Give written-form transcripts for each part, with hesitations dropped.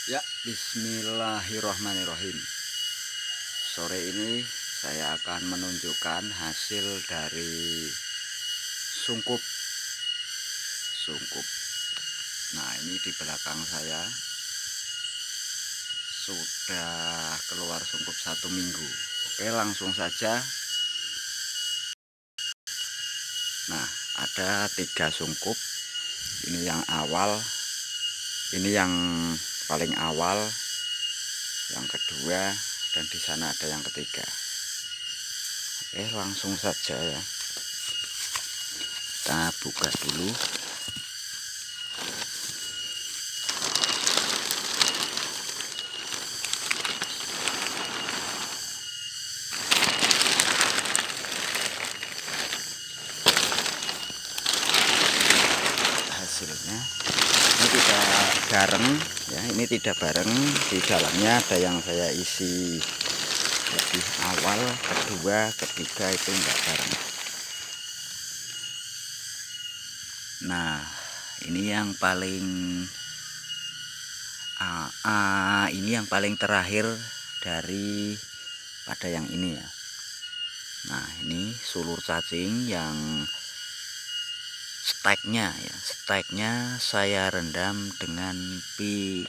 Ya, bismillahirrohmanirrohim. Sore ini saya akan menunjukkan hasil dari sungkup. Nah, ini di belakang saya sudah keluar sungkup 1 minggu. Oke, langsung saja. Nah, ada 3 sungkup. Ini yang awal, ini yang paling awal, yang kedua, dan di sana ada yang ketiga. Oke, langsung saja ya. Kita buka dulu. Hasilnya ini tidak bareng ya, ini tidak bareng. Di dalamnya ada yang saya isi lebih awal, kedua, ketiga itu enggak bareng. Nah, ini yang paling ini yang paling terakhir dari pada yang ini ya. Nah, ini sulur cacing yang steknya saya rendam dengan PGPR.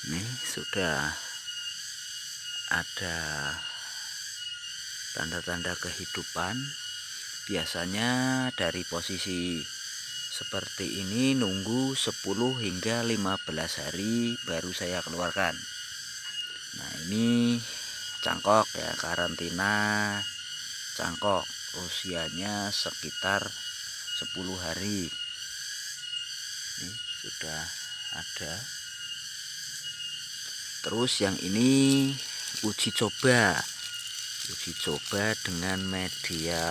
Ini sudah ada tanda-tanda kehidupan. Biasanya dari posisi seperti ini nunggu 10 hingga 15 hari baru saya keluarkan. Nah, ini cangkok ya, karantina cangkok, usianya sekitar 10 hari. Ini sudah ada. Terus yang ini uji coba dengan media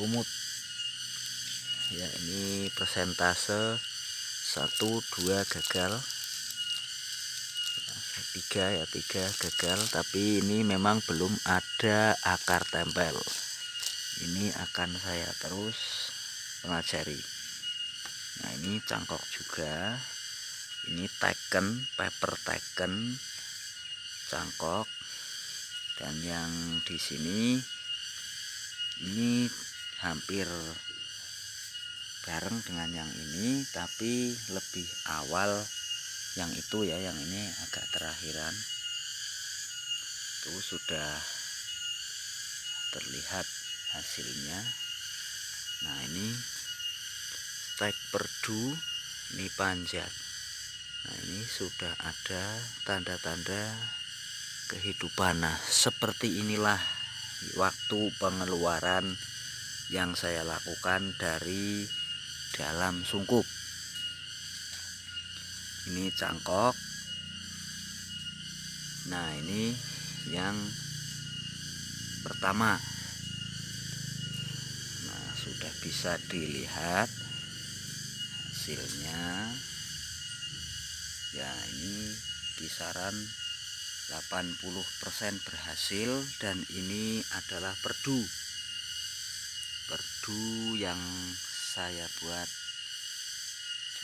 lumut ya. Ini persentase 1-2 gagal, 3 gagal, tapi ini memang belum ada akar tempel. Ini akan saya terus pelajari. Nah, ini cangkok juga, ini paper teken cangkok, dan yang di sini ini hampir bareng dengan yang ini, tapi lebih awal yang itu ya, yang ini agak terakhiran. Itu sudah terlihat hasilnya. Nah, ini stek perdu, ini panjat. Nah, ini sudah ada tanda-tanda kehidupan. Nah, seperti inilah waktu pengeluaran yang saya lakukan dari dalam sungkup. Ini cangkok. Nah, ini yang pertama. Nah, sudah bisa dilihat hasilnya ya. Ini kisaran 80% berhasil, dan ini adalah perdu yang saya buat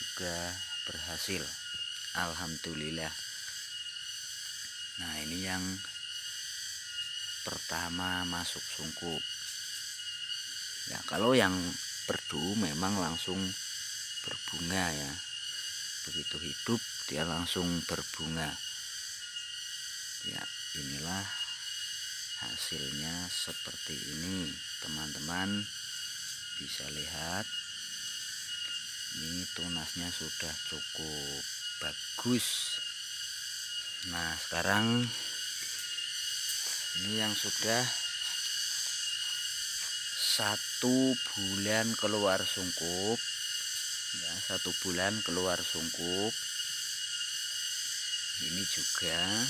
juga berhasil, alhamdulillah. Nah, ini yang pertama masuk sungkup ya. Kalau yang perdu memang langsung berbunga ya, begitu hidup dia langsung berbunga ya. Inilah hasilnya seperti ini, teman-teman bisa lihat. Ini tunasnya sudah cukup bagus. Nah, sekarang ini yang sudah 1 bulan keluar sungkup ya, 1 bulan keluar sungkup. Ini juga,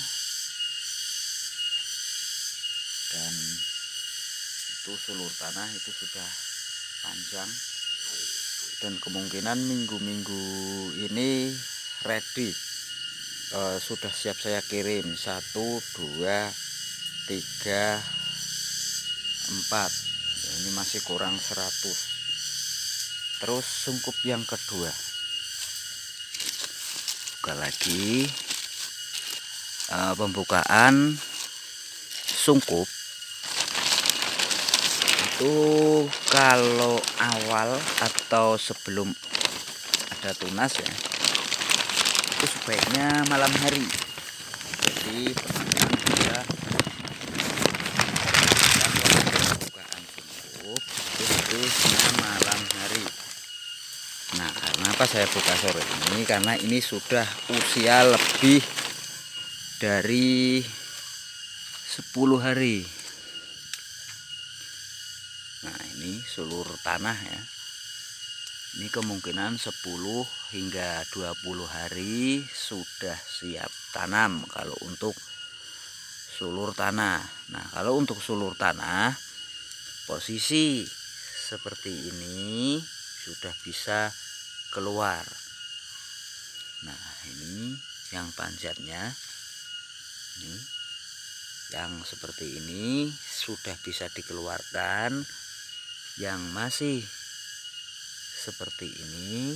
dan itu sulur tanah itu sudah panjang, dan kemungkinan minggu-minggu ini ready, sudah siap saya kirim. 1, 2, 3, 4 ya, ini masih kurang 100. terus sungkup yang kedua, buka lagi. Pembukaan sungkup itu kalau awal atau sebelum ada tunas ya, itu sebaiknya malam hari. Jadi teman-teman bisa pembukaan sungkup itu malam hari. Nah, karena apa saya buka sore ini? Karena ini sudah usia lebih dari 10 hari. Nah, ini sulur tanah ya. Ini kemungkinan 10 hingga 20 hari sudah siap tanam kalau untuk sulur tanah. Nah, kalau untuk sulur tanah posisi seperti ini sudah bisa keluar. Nah, ini yang panjatnya ini, yang seperti ini sudah bisa dikeluarkan. Yang masih seperti ini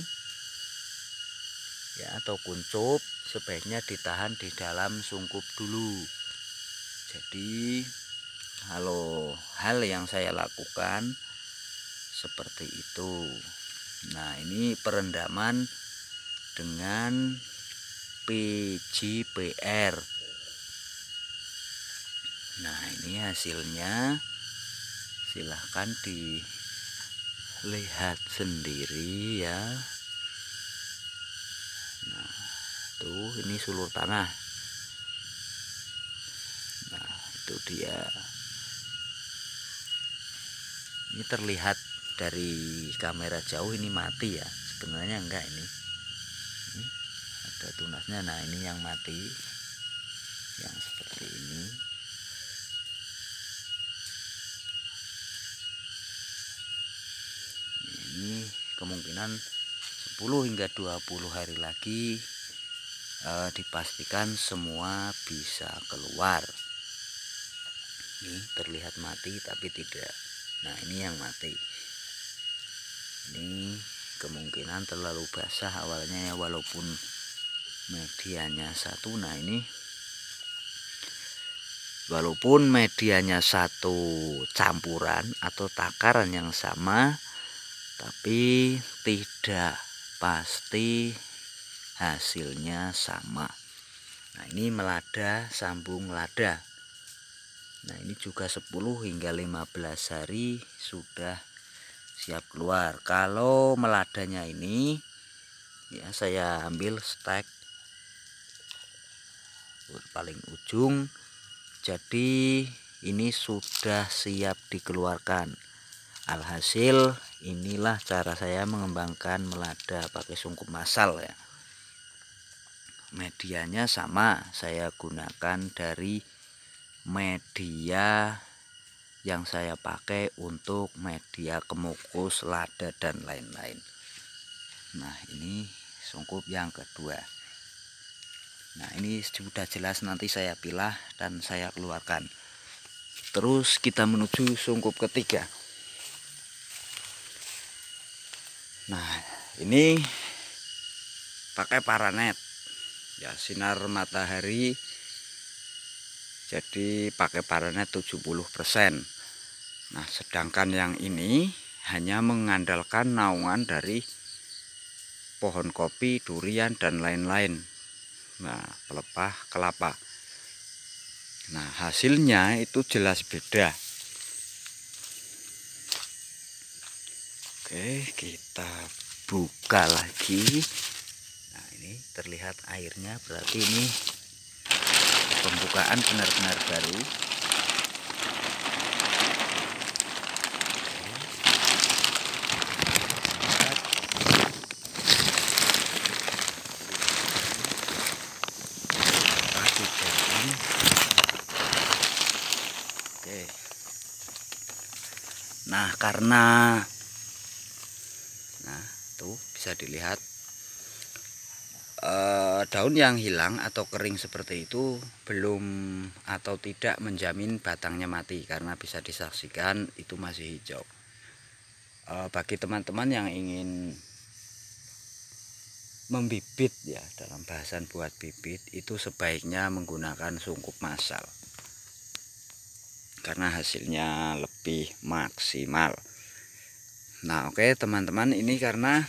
ya, atau kuncup, sebaiknya ditahan di dalam sungkup dulu. Jadi kalau hal yang saya lakukan seperti itu. Nah, ini perendaman dengan PGPR. Nah, ini hasilnya silahkan dilihat sendiri ya. Nah, tuh ini sulur tanah. Nah, itu dia. Ini terlihat dari kamera jauh ini mati ya, sebenarnya enggak. Ini ada tunasnya. Nah, ini yang mati, yang seperti ini. Ini kemungkinan 10 hingga 20 hari lagi dipastikan semua bisa keluar. Ini terlihat mati tapi tidak. Nah, ini yang mati. Ini kemungkinan terlalu basah awalnya ya, walaupun medianya satu. Nah, ini walaupun medianya satu campuran atau takaran yang sama, tapi tidak pasti hasilnya sama. Nah, ini melada sambung lada. Nah, ini juga 10 hingga 15 hari sudah siap keluar. Kalau meladanya ini ya, saya ambil stek paling ujung. Jadi ini sudah siap dikeluarkan. Alhasil inilah cara saya mengembangkan melada pakai sungkup massal ya. Medianya sama, saya gunakan dari media yang saya pakai untuk media kemukus, lada dan lain-lain. Nah, ini sungkup yang kedua. Nah, ini sudah jelas, nanti saya pilah dan saya keluarkan. Terus kita menuju sungkup ketiga. Nah, ini pakai paranet ya, sinar matahari. Jadi pakai paranet 70%. Nah, sedangkan yang ini hanya mengandalkan naungan dari pohon kopi, durian dan lain-lain. Nah, pelepah kelapa. Nah, hasilnya itu jelas beda. Oke, kita buka lagi. Nah, ini terlihat airnya, berarti ini pembukaan benar-benar baru. Oke. Nah, karena tuh bisa dilihat daun yang hilang atau kering seperti itu belum atau tidak menjamin batangnya mati, karena bisa disaksikan itu masih hijau. bagi teman-teman yang ingin membibit ya, dalam bahasan buat bibit itu sebaiknya menggunakan sungkup massal karena hasilnya lebih maksimal. Nah oke teman-teman, ini karena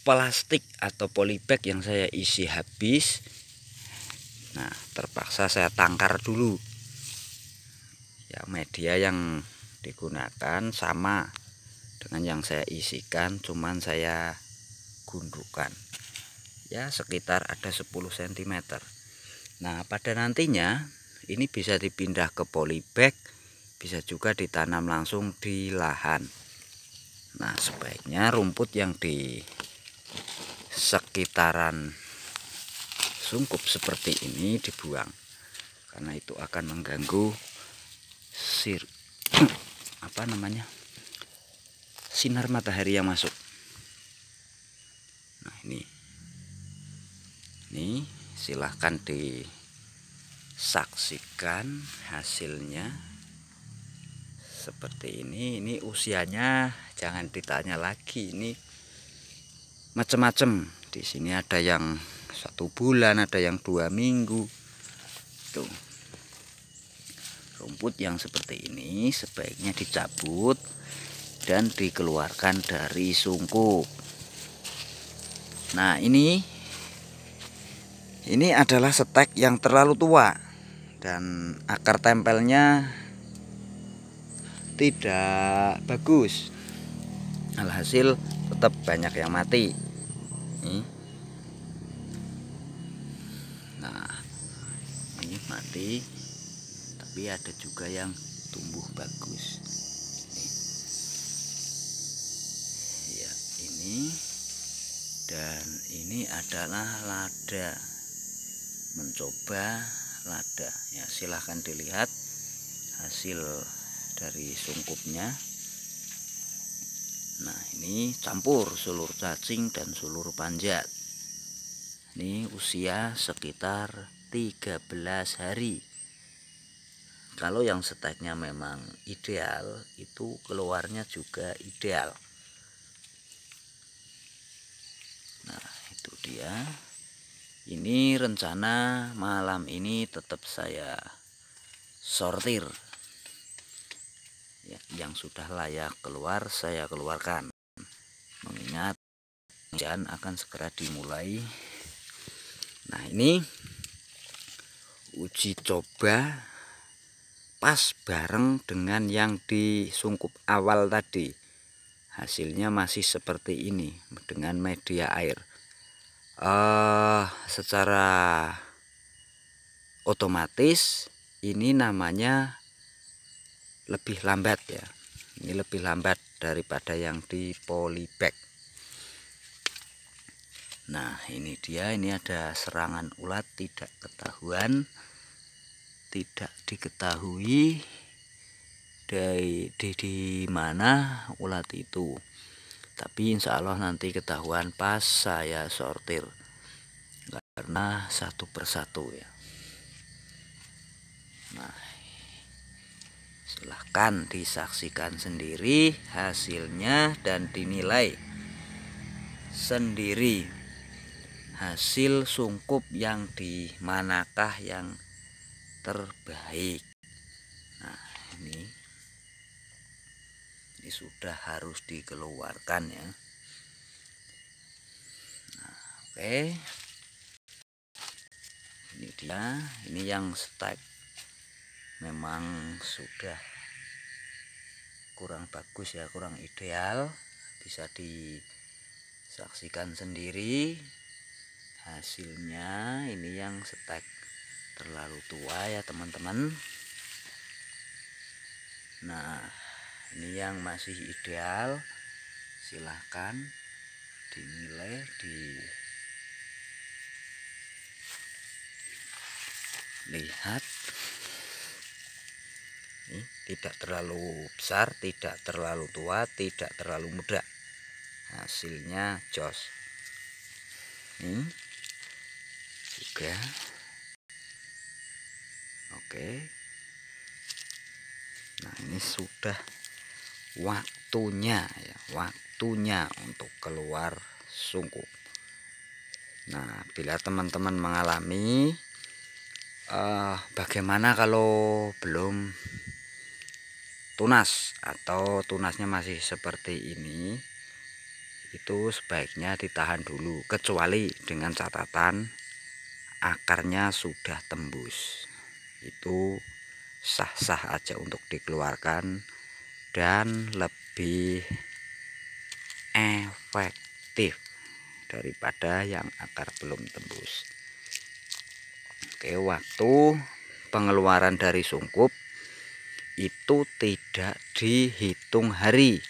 plastik atau polybag yang saya isi habis. Nah terpaksa saya tangkar dulu ya, media yang digunakan sama dengan yang saya isikan, cuman saya gundukan ya sekitar ada 10 cm. Nah pada nantinya ini bisa dipindah ke polybag, bisa juga ditanam langsung di lahan. Nah sebaiknya rumput yang di sekitaran sungkup seperti ini dibuang, karena itu akan mengganggu sinar matahari yang masuk. Nah ini silahkan disaksikan hasilnya seperti ini. Ini usianya jangan ditanya lagi, ini macam-macam. Di sini ada yang 1 bulan, ada yang 2 minggu. Tuh, rumput yang seperti ini sebaiknya dicabut dan dikeluarkan dari sungkup. Nah ini adalah stek yang terlalu tua dan akar tempelnya tidak bagus, alhasil tetap banyak yang mati. Nah ini mati, tapi ada juga yang tumbuh bagus. Ya ini, dan ini adalah lada, mencoba lada ya, silahkan dilihat hasil dari sungkupnya. Nah ini campur sulur cacing dan sulur panjat. Ini usia sekitar 13 hari. Kalau yang steknya memang ideal, itu keluarnya juga ideal. Nah itu dia. Ini rencana malam ini tetap saya sortir ya, yang sudah layak keluar saya keluarkan, mengingat hujan akan segera dimulai. Nah ini uji coba pas bareng dengan yang di sungkup awal tadi, hasilnya masih seperti ini dengan media air. Secara otomatis ini namanya lebih lambat ya, ini lebih lambat daripada yang di polybag. Nah ini dia, ini ada serangan ulat tidak ketahuan, tidak diketahui di mana ulat itu, tapi insya Allah nanti ketahuan pas saya sortir karena satu persatu ya. Nah silahkan disaksikan sendiri hasilnya dan dinilai sendiri hasil sungkup yang di manakah yang terbaik. Nah ini sudah harus dikeluarkan ya. Nah, oke, ini dia, ini yang stek memang sudah kurang bagus ya, kurang ideal, bisa disaksikan sendiri hasilnya. Ini yang stek terlalu tua ya teman-teman. Nah ini yang masih ideal, silahkan dinilai, dilihat. Ini tidak terlalu besar, tidak terlalu tua, tidak terlalu muda, hasilnya jos. Ini juga oke. Nah ini sudah waktunya ya, waktunya untuk keluar sungkup. Nah, bila teman-teman mengalami bagaimana kalau belum tunas atau tunasnya masih seperti ini, itu sebaiknya ditahan dulu, kecuali dengan catatan akarnya sudah tembus. Itu sah-sah aja untuk dikeluarkan dan lebih efektif daripada yang akar belum tembus. Oke, waktu pengeluaran dari sungkup itu tidak dihitung hari.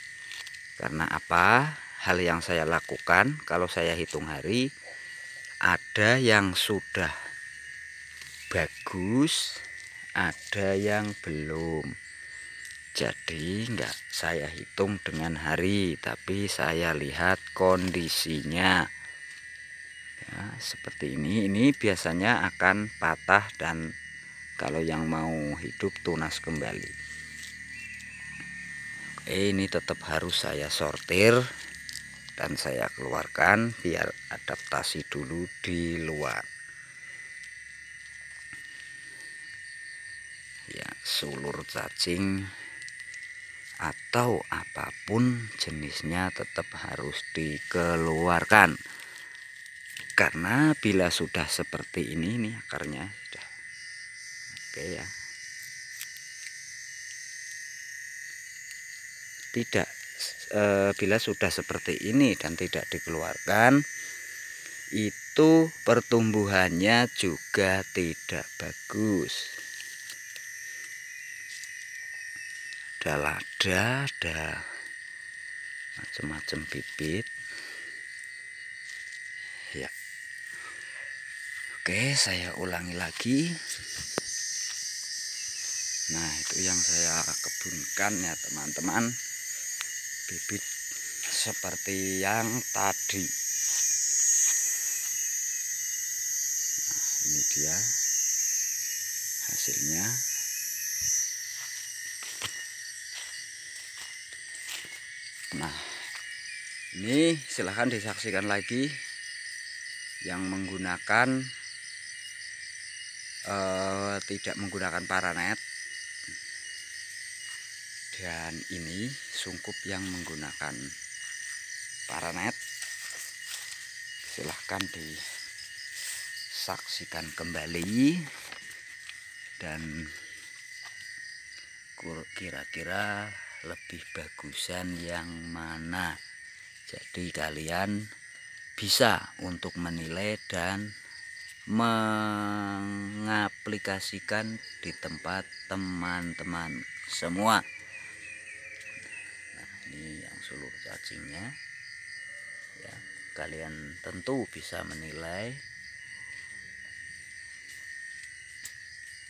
Karena apa? Hal yang saya lakukan kalau saya hitung hari, ada yang sudah bagus, ada yang belum. Jadi enggak saya hitung dengan hari, tapi saya lihat kondisinya. Ya, seperti ini biasanya akan patah, dan kalau yang mau hidup tunas kembali. Oke, ini tetap harus saya sortir dan saya keluarkan biar adaptasi dulu di luar. Ya, sulur cacing atau apapun jenisnya tetap harus dikeluarkan. Karena bila sudah seperti ini nih akarnya sudah oke ya. Tidak bila sudah seperti ini dan tidak dikeluarkan, itu pertumbuhannya juga tidak bagus. Ada lada, ada macam-macam bibit ya. Oke, saya ulangi lagi. Nah, itu yang saya kebunkan ya teman-teman, bibit seperti yang tadi. Nah, ini dia hasilnya. Nah, ini silahkan disaksikan lagi yang menggunakan tidak menggunakan paranet, dan ini sungkup yang menggunakan paranet. Silahkan disaksikan kembali dan kira-kira lebih bagusan yang mana. Jadi kalian bisa untuk menilai dan mengaplikasikan di tempat teman-teman semua. Nah, ini yang sulur cacingnya ya, kalian tentu bisa menilai.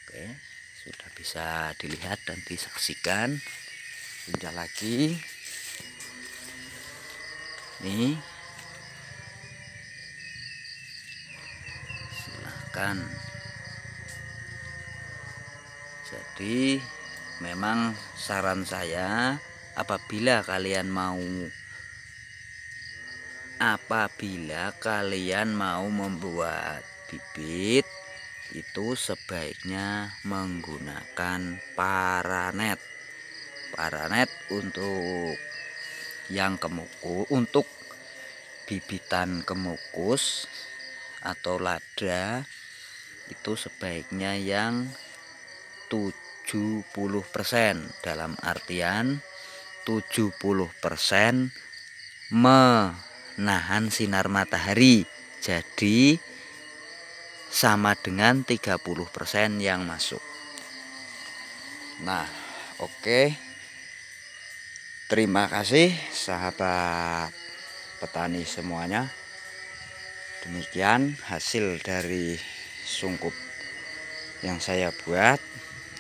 Oke, sudah bisa dilihat dan disaksikan. Tinjau lagi nih, silahkan. Jadi memang saran saya, apabila kalian mau membuat bibit, itu sebaiknya menggunakan paranet. Paranet untuk yang kemukus, untuk bibitan kemukus atau lada, itu sebaiknya yang 70%, dalam artian 70% menahan sinar matahari. Jadi sama dengan 30% yang masuk. Nah, oke. Terima kasih sahabat petani semuanya. Demikian hasil dari sungkup yang saya buat.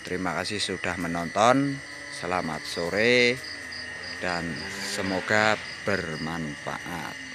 Terima kasih sudah menonton. Selamat sore dan semoga bermanfaat.